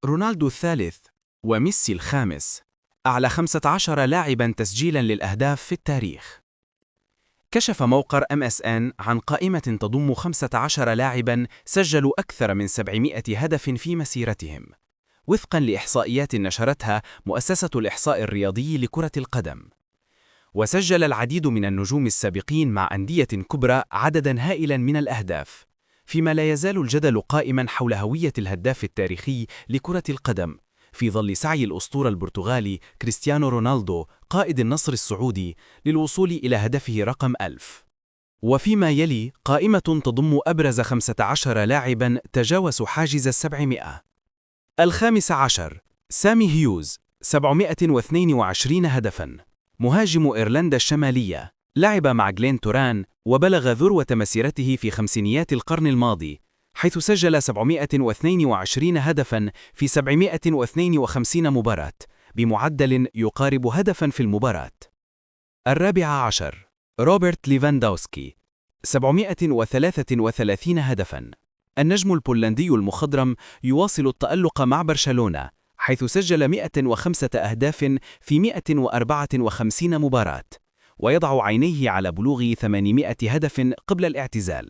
رونالدو الثالث وميسي الخامس، أعلى 15 لاعباً تسجيلاً للأهداف في التاريخ. كشف موقع MSN عن قائمة تضم 15 لاعباً سجلوا أكثر من 700 هدف في مسيرتهم، وفقاً لإحصائيات نشرتها مؤسسة الإحصاء الرياضي لكرة القدم. وسجل العديد من النجوم السابقين مع أندية كبرى عدداً هائلاً من الأهداف، فيما لا يزال الجدل قائماً حول هوية الهداف التاريخي لكرة القدم، في ظل سعي الأسطورة البرتغالي كريستيانو رونالدو قائد النصر السعودي للوصول إلى هدفه رقم 1000. وفيما يلي قائمة تضم أبرز 15 لاعباً تجاوزوا حاجز 700. الخامس عشر، سامي هيوز، 722 هدفاً، مهاجم إيرلندا الشمالية، لعب مع جلين توران وبلغ ذروة مسيرته في خمسينيات القرن الماضي، حيث سجل 722 هدفاً في 752 مباراة، بمعدل يقارب هدفاً في المباراة. الرابع عشر، روبرت ليفاندوسكي، 733 هدفاً، النجم البولندي المخضرم يواصل التألق مع برشلونة، حيث سجل 105 أهداف في 154 مباراة، ويضع عينيه على بلوغ 800 هدف قبل الاعتزال.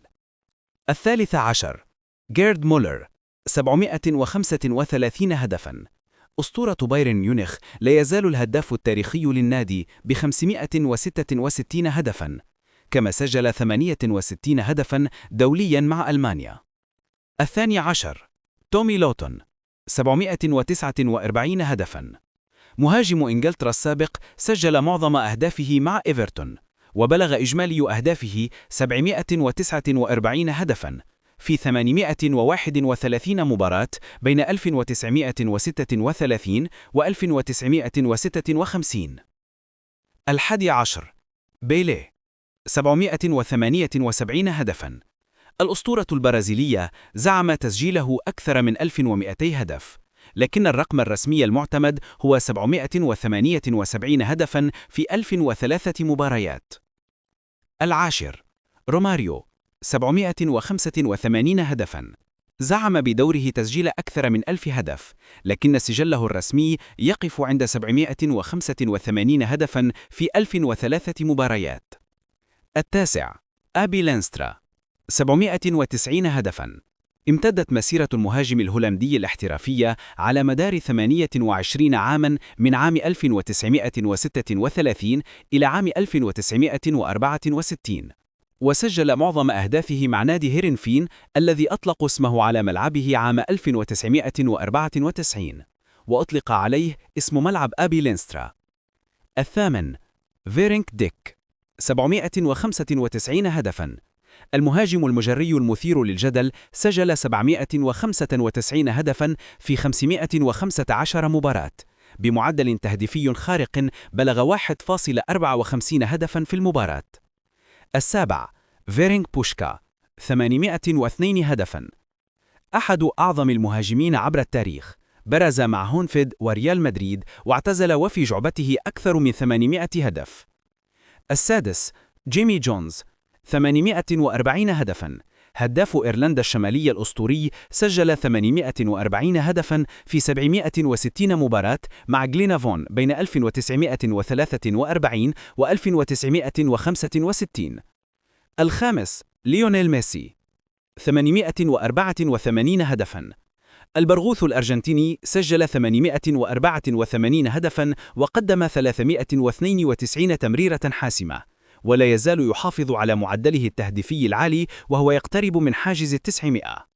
الثالث عشر، جيرد مولر، 735 هدفاً، أسطورة بايرن ميونخ لا يزال الهداف التاريخي للنادي ب566 هدفاً، كما سجل 68 هدفاً دولياً مع ألمانيا. الثاني عشر، تومي لوتون، 749 هدفاً، مهاجم إنجلترا السابق، سجل معظم أهدافه مع إيفرتون، وبلغ إجمالي أهدافه 749 هدفاً في 831 مباراة بين 1936 و 1956. الحادي عشر، بيليه، 778 هدفاً، الأسطورة البرازيلية زعم تسجيله أكثر من 1200 هدف، لكن الرقم الرسمي المعتمد هو 778 هدفاً في 1003 مباريات. العاشر، روماريو، 785 هدفاً، زعم بدوره تسجيل أكثر من 1000 هدف، لكن سجله الرسمي يقف عند 785 هدفاً في 1003 مباريات. التاسع، أبي لينسترا، 790 هدفاً، امتدت مسيرة المهاجم الهولندي الاحترافية على مدار 28 عاماً من عام 1936 إلى عام 1964، وسجل معظم أهدافه مع نادي هيرنفين الذي أطلقوا اسمه على ملعبه عام 1994، وأطلق عليه اسم ملعب أبي لينسترا. الثامن، فيرينك ديك، 795 هدفاً، المهاجم المجري المثير للجدل، سجل 795 هدفاً في 515 مباراة، بمعدل تهديفي خارق بلغ 1.54 هدفاً في المباراة. السابع، فيرينك بوشكا، 802 هدفاً، أحد أعظم المهاجمين عبر التاريخ، برز مع هونفيد وريال مدريد واعتزل وفي جعبته أكثر من 800 هدف. السادس، جيمي جونز، 840 هدفاً، هداف إيرلندا الشمالية الأسطوري، سجل 840 هدفاً في 760 مباراة مع غلينافون بين 1943 و 1965. الخامس، ليونيل ميسي، 884 هدفاً، البرغوث الأرجنتيني، سجل 884 هدفاً وقدم 392 تمريرة حاسمة، ولا يزال يحافظ على معدله التهديفي العالي وهو يقترب من حاجز 900.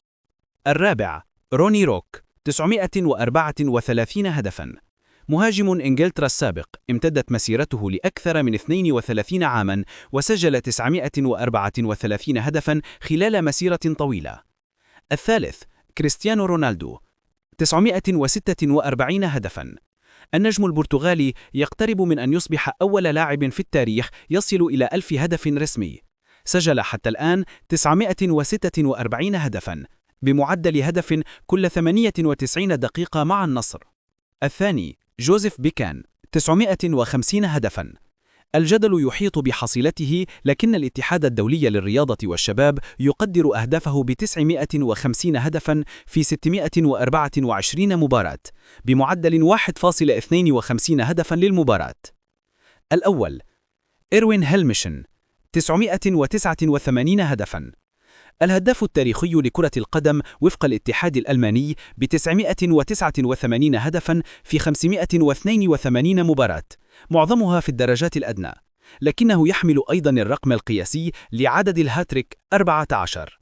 الرابع، روني روك، 934 هدفاً، مهاجم إنجلترا السابق، امتدت مسيرته لأكثر من 32 عاماً وسجل 934 هدفاً خلال مسيرة طويلة. الثالث، كريستيانو رونالدو، 946 هدفاً، النجم البرتغالي يقترب من أن يصبح أول لاعب في التاريخ يصل إلى 1000 هدف رسمي، سجل حتى الآن 946 هدفاً بمعدل هدف كل 98 دقيقة مع النصر. الثاني، جوزيف بيكان، 950 هدفاً، الجدل يحيط بحصيلته، لكن الاتحاد الدولي للرياضة والشباب يقدر أهدافه ب950 هدفاً في 624 مباراة، بمعدل 1.52 هدفاً للمباراة. الأول إروين هيلمشن 989 هدفاً. الهداف التاريخي لكرة القدم وفق الاتحاد الألماني ب989 هدفاً في 582 مباراة، معظمها في الدرجات الأدنى، لكنه يحمل أيضاً الرقم القياسي لعدد الهاتريك 14.